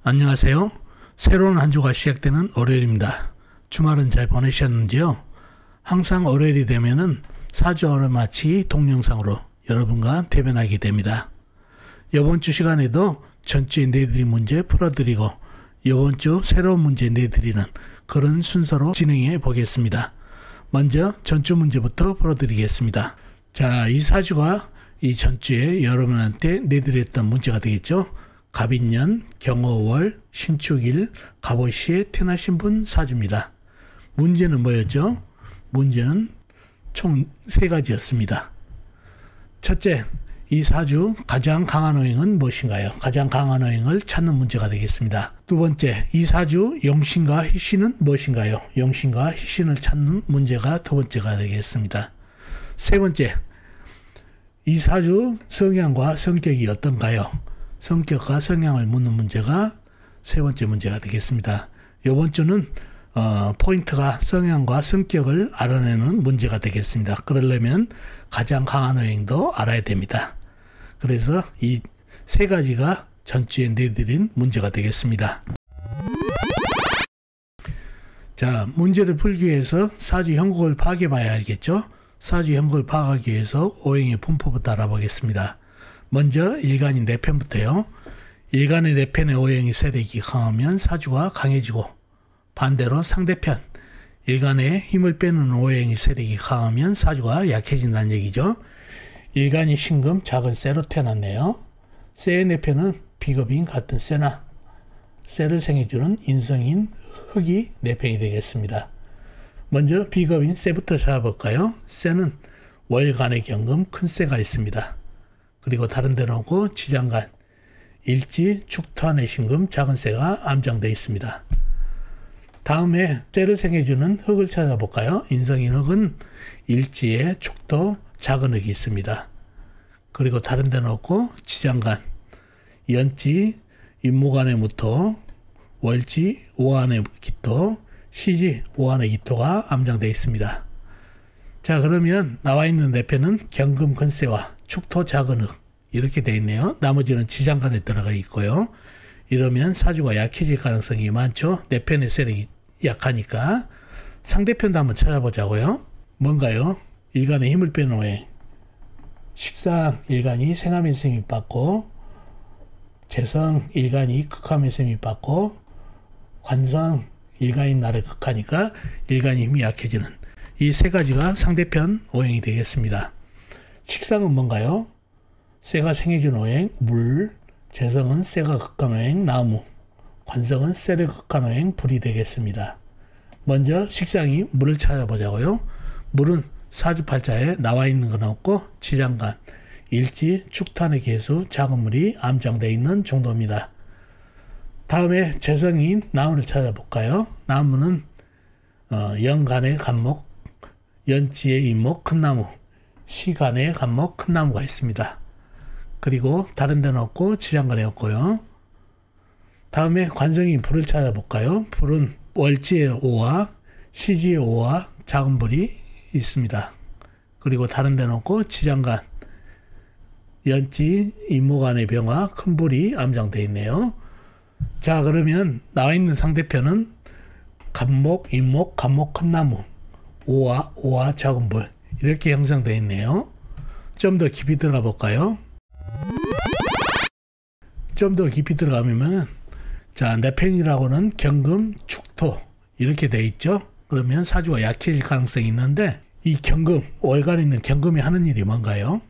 안녕하세요. 새로운 한 주가 시작되는 월요일입니다. 주말은 잘 보내셨는지요? 항상 월요일이 되면은 사주 알아맞히 동영상으로 여러분과 대변하게 됩니다. 이번 주 시간에도 전주에 내드린 문제 풀어드리고 이번 주 새로운 문제 내드리는 그런 순서로 진행해 보겠습니다. 먼저 전주 문제부터 풀어드리겠습니다. 자, 이 사주가 이 전주에 여러분한테 내드렸던 문제가 되겠죠. 갑인년, 경어월, 신축일, 갑오시에 태어나신 분 사주입니다. 문제는 뭐였죠? 문제는 총 3가지였습니다. 첫째, 이 사주 가장 강한 오행은 무엇인가요? 가장 강한 오행을 찾는 문제가 되겠습니다. 두 번째, 이 사주 용신과 희신은 무엇인가요? 용신과 희신을 찾는 문제가 두 번째가 되겠습니다. 세 번째, 이 사주 성향과 성격이 어떤가요? 성격과 성향을 묻는 문제가 세 번째 문제가 되겠습니다. 이번 주는 포인트가 성향과 성격을 알아내는 문제가 되겠습니다. 그러려면 가장 강한 오행도 알아야 됩니다. 그래서 이 3가지가 전주에 내드린 문제가 되겠습니다. 자, 문제를 풀기 위해서 사주 형국을 파악해 봐야 알겠죠? 사주 형국을 파악하기 위해서 오행의 분포부터 알아보겠습니다. 먼저 일간인 내편부터요. 일간의 내편의 오행이 세력이 강하면 사주가 강해지고 반대로 상대편 일간의 힘을 빼는 오행이 세력이 강하면 사주가 약해진다는 얘기죠. 일간이 신금 작은 쇠로 태어났네요. 쇠의 내편은 비급인 같은 쇠나 쇠를 생해주는 인성인 흙이 내편이 되겠습니다. 먼저 비급인 쇠부터 찾아볼까요? 쇠는 월간의 경금 큰 쇠가 있습니다. 그리고 다른 데 놓고 지장간, 일지, 축토안의 신금 작은 쇠가 암장되어 있습니다. 다음에 쇠를 생해주는 흙을 찾아볼까요? 인성인 흙은 일지에 축토, 작은 흙이 있습니다. 그리고 다른 데 놓고 지장간, 연지, 임목안의 무토, 월지, 오안의 기토, 시지, 오안의 기토가 암장되어 있습니다. 자, 그러면 나와 있는 내편은 경금 근세와 축토 작은 흙 이렇게 되어 있네요. 나머지는 지장간에 들어가 있고요. 이러면 사주가 약해질 가능성이 많죠. 내편의 세력이 약하니까. 상대편도 한번 찾아보자고요. 뭔가요? 일간의 힘을 빼는 오행. 식상 일간이 생하면서 힘이 받고, 재성 일간이 극하면서 힘이 받고, 관성 일간인 나를 극하니까 일간의 힘이 약해지는 이 3가지가 상대편 오행이 되겠습니다. 식상은 뭔가요? 쇠가 생해준 오행, 물, 재성은 쇠가 극한 오행, 나무, 관성은 쇠를 극한 오행, 불이 되겠습니다. 먼저 식상이 물을 찾아보자고요. 물은 사주팔자에 나와 있는 건 없고 지장간, 일지, 축토안의 개수, 작은 물이 암장되어 있는 정도입니다. 다음에 재성인 나무를 찾아볼까요? 나무는 영간의 간목, 연지의 임목, 큰 나무, 시간의 간목, 큰 나무가 있습니다. 그리고 다른 데는 없고 지장간에 없고요. 다음에 관성인 불을 찾아볼까요? 불은 월지의 오화, 시지의 오화, 작은 불이 있습니다. 그리고 다른 데는 없고 지장간, 연지, 임목안의 병화, 큰 불이 암장되어 있네요. 자, 그러면 나와 있는 상대편은 간목, 임목, 간목, 큰 나무, 오화, 작은 불 이렇게 형성되어 있네요. 좀 더 깊이 들어가 볼까요? 좀 더 깊이 들어가면 자, 내편이라고는 경금, 축토 이렇게 되어 있죠. 그러면 사주가 약해질 가능성이 있는데 이 경금, 월간에 있는 경금이 하는 일이 뭔가요?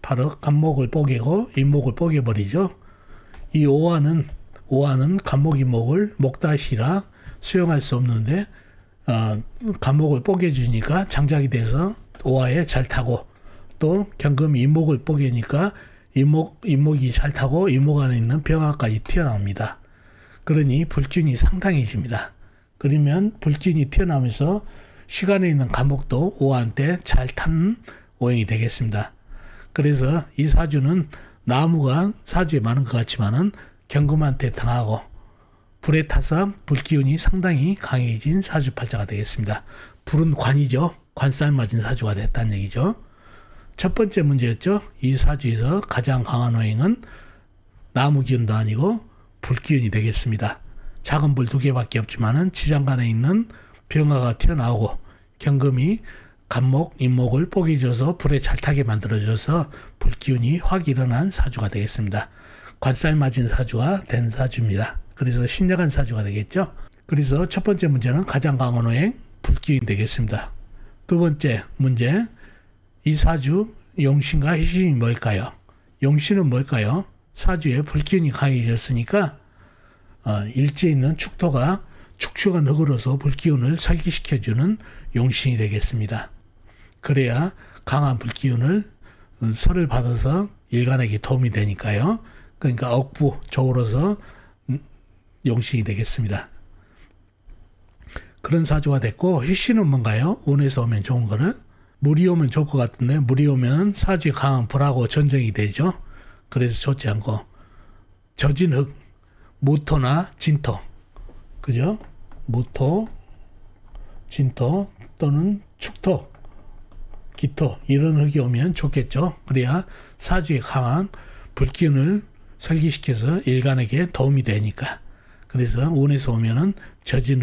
바로 간목을 뽀개고 임목을 뽀개버리죠. 이 오화는 간목, 임목을 목다시라 수용할 수 없는데 간목을 뽀개주니까 장작이 돼서 오화에 잘 타고, 또 경금이 임목을 뽀개니까 임목이 잘 타고 임목 안에 있는 병화까지 튀어나옵니다. 그러니 불균이 상당해집니다. 그러면 불균이 튀어나오면서 시간에 있는 간목도 오화한테 잘 타는 오행이 되겠습니다. 그래서 이 사주는 나무가 사주에 많은 것 같지만은 경금한테 당하고 불에 타서 불기운이 상당히 강해진 사주팔자가 되겠습니다. 불은 관이죠. 관싸움 맞은 사주가 됐다는 얘기죠. 첫 번째 문제였죠. 이 사주에서 가장 강한 오행은 나무 기운도 아니고 불기운이 되겠습니다. 작은 불 2개밖에 없지만은 지장간에 있는 병화가 튀어나오고 경금이 간목, 인목을 뽀개 줘서 불에 잘 타게 만들어줘서 불기운이 확 일어난 사주가 되겠습니다. 관살 맞은 사주가 된 사주입니다. 그래서 신약한 사주가 되겠죠. 그래서 첫 번째 문제는 가장강원호행 불기운이 되겠습니다. 두 번째 문제, 이 사주 용신과 희신이 뭘까요? 용신은 뭘까요? 사주에 불기운이 강해졌으니까 일지에 있는 축토가 축축한 흙으로서 불기운을 설기시켜주는 용신이 되겠습니다. 그래야 강한 불기운을 설을 받아서 일간에게 도움이 되니까요. 그러니까 억부 조우로서 용신이 되겠습니다. 그런 사주가 됐고, 희신은 뭔가요? 운에서 오면 좋은 거는? 물이 오면 좋을 것 같은데, 물이 오면 사주에 강한 불하고 전쟁이 되죠. 그래서 좋지 않고, 젖은 흙, 무토나 진토, 그죠? 무토, 진토 또는 축토, 기토, 이런 흙이 오면 좋겠죠. 그래야 사주에 강한 불기운을 설기시켜서 일간에게 도움이 되니까. 그래서 운에서 오면은 젖은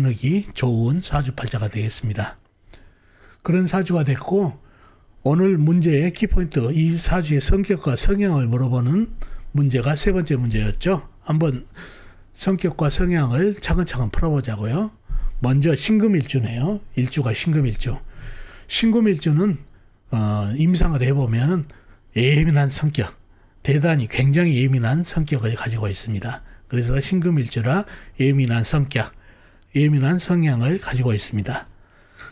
흙이 좋은 사주팔자가 되겠습니다. 그런 사주가 됐고, 오늘 문제의 키포인트, 이 사주의 성격과 성향을 물어보는 문제가 세 번째 문제였죠. 한번 성격과 성향을 차근차근 풀어보자고요. 먼저 신금일주네요. 일주가 신금일주. 신금일주는 임상을 해보면 예민한 성격, 대단히 굉장히 예민한 성격을 가지고 있습니다. 그래서 신금일주라 예민한 성격, 예민한 성향을 가지고 있습니다.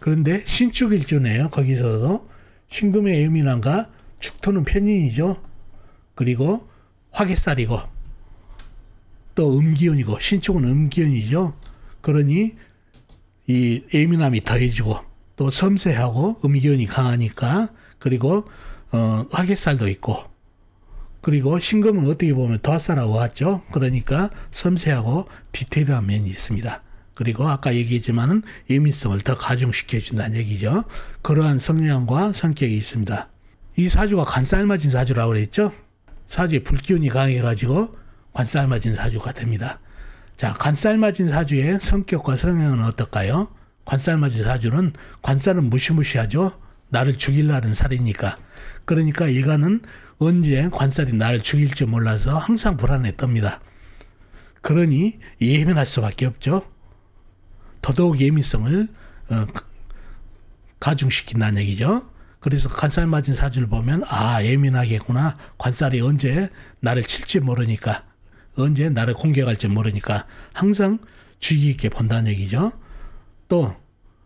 그런데 신축일주네요. 거기서도 신금의 예민함과 축토는 편인이죠. 그리고 화개살이고 또 음기운이고, 신축은 음기운이죠. 그러니 이 예민함이 더해지고 또 섬세하고 음기운이 강하니까, 그리고 화개살도 있고, 그리고 신금은 어떻게 보면 도화살하고 같죠. 그러니까 섬세하고 디테일한 면이 있습니다. 그리고 아까 얘기했지만은 예민성을 더 가중시켜 준다는 얘기죠. 그러한 성향과 성격이 있습니다. 이 사주가 관살맞은 사주라고 그랬죠. 사주에 불기운이 강해가지고 관살맞은 사주가 됩니다. 자, 관살맞은 사주의 성격과 성향은 어떨까요? 관살맞은 사주는, 관살은 무시무시하죠. 나를 죽이려는 살이니까. 그러니까 일간은 언제 관살이 나를 죽일지 몰라서 항상 불안에 떱니다. 그러니 예민할 수밖에 없죠. 더더욱 예민성을 가중시킨다는 얘기죠. 그래서 관살 맞은 사주를 보면, 아, 예민하겠구나. 관살이 언제 나를 칠지 모르니까, 언제 나를 공격할지 모르니까 항상 주의 깊게 본다는 얘기죠. 또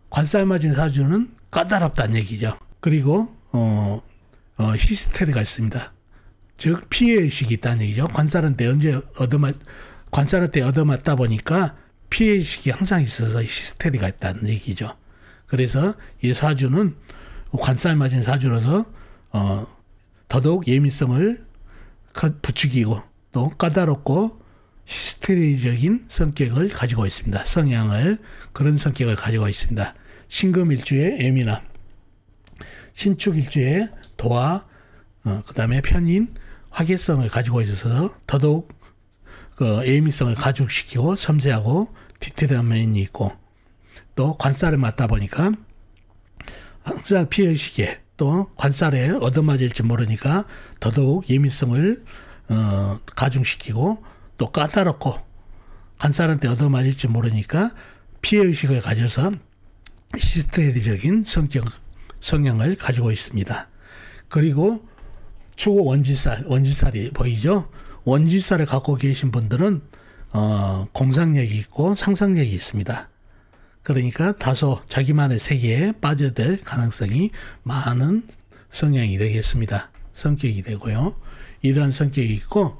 관살 맞은 사주는 까다롭다는 얘기죠. 그리고 히스테리가 있습니다. 즉 피해의식이 있다는 얘기죠. 관살한테 얻어맞다 보니까 피해의식이 항상 있어서 히스테리가 있다는 얘기죠. 그래서 이 사주는 관살 맞은 사주로서 더더욱 예민성을 부추기고 또 까다롭고 히스테리적인 성격을 가지고 있습니다. 그런 성격을 가지고 있습니다. 신금일주의 예민함, 신축일주의 도화, 그 다음에 편인, 화개성을 가지고 있어서 더더욱 그 예민성을 가중시키고 섬세하고 디테일한 면이 있고, 또 관살을 맞다 보니까 항상 피해의식에, 또 관살에 얻어맞을지 모르니까 더더욱 예민성을 가중시키고, 또 까다롭고 관살한테 얻어맞을지 모르니까 피해의식을 가져서 히스테리적인 성향을 가지고 있습니다. 그리고 추고 원지살이 보이죠? 원지살을 갖고 계신 분들은 공상력이 있고 상상력이 있습니다. 그러니까 다소 자기만의 세계에 빠져들 가능성이 많은 성향이 되겠습니다. 성격이 되고요. 이러한 성격이 있고,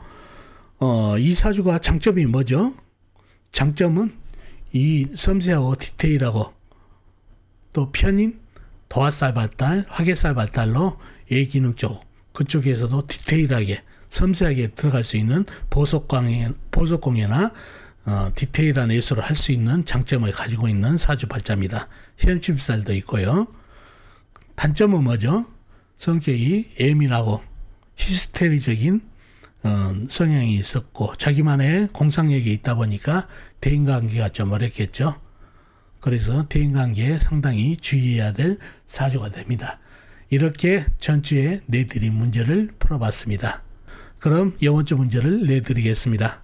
이 사주가 장점이 뭐죠? 장점은 이 섬세하고 디테일하고 또 편인, 도화살 발달, 화개살 발달로 예기능 쪽, 그쪽에서도 디테일하게 섬세하게 들어갈 수 있는 보석공예나 디테일한 예술을 할 수 있는 장점을 가지고 있는 사주팔자입니다. 현침살도 있고요. 단점은 뭐죠? 성격이 예민하고 히스테리적인 성향이 있었고 자기만의 공상력이 있다 보니까 대인관계가 좀 어렵겠죠. 그래서 대인관계에 상당히 주의해야 될 사주가 됩니다. 이렇게 전주에 내드린 문제를 풀어봤습니다. 그럼 이번 주 문제를 내드리겠습니다.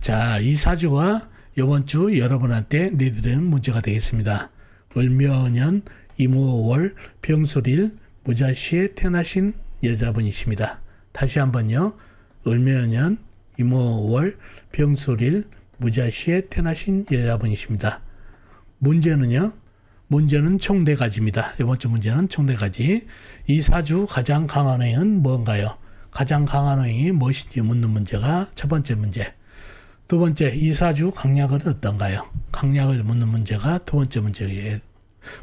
자, 이 사주가 이번 주 여러분한테 내드리는 문제가 되겠습니다. 을묘년 임오월 병술일 무자시에 태어나신 여자분이십니다. 다시 한번요. 을묘년 임오월 병술일 무자시에 태어나신 여자분이십니다. 문제는 총 4가지입니다. 이번 주 문제는 총 4가지. 이 사주 가장 강한 호행은 뭔가요? 가장 강한 호행이 무엇인지 묻는 문제가 첫 번째 문제. 두 번째, 이 사주 강약은 어떤가요? 강약을 묻는 문제가 두 번째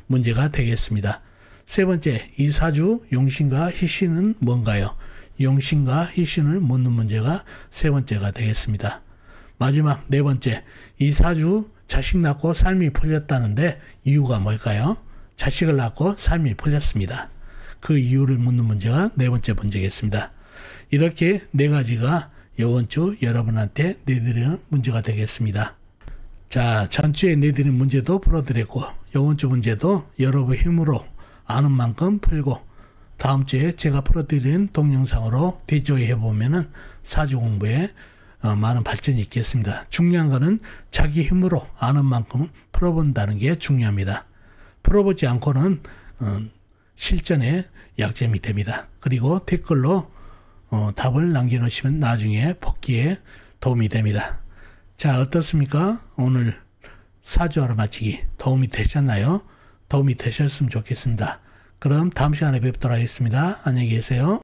문제가 되겠습니다. 세 번째, 이 사주 용신과 희신은 뭔가요? 용신과 희신을 묻는 문제가 세 번째가 되겠습니다. 마지막 네 번째, 이 사주 자식 낳고 삶이 풀렸다는데 이유가 뭘까요? 자식을 낳고 삶이 풀렸습니다. 그 이유를 묻는 문제가 네 번째 문제겠습니다. 이렇게 4가지가 이번 주 여러분한테 내드리는 문제가 되겠습니다. 자, 전주에 내드린 문제도 풀어드렸고 이번 주 문제도 여러분 힘으로 아는 만큼 풀고 다음 주에 제가 풀어드린 동영상으로 대조해 보면은 사주 공부에 많은 발전이 있겠습니다. 중요한 거는 자기 힘으로 아는 만큼 풀어본다는 게 중요합니다. 풀어보지 않고는 실전에 약점이 됩니다. 그리고 댓글로 답을 남겨놓으시면 나중에 복귀에 도움이 됩니다. 자, 어떻습니까? 오늘 사주하러 마치기 도움이 되셨나요? 도움이 되셨으면 좋겠습니다. 그럼 다음 시간에 뵙도록 하겠습니다. 안녕히 계세요.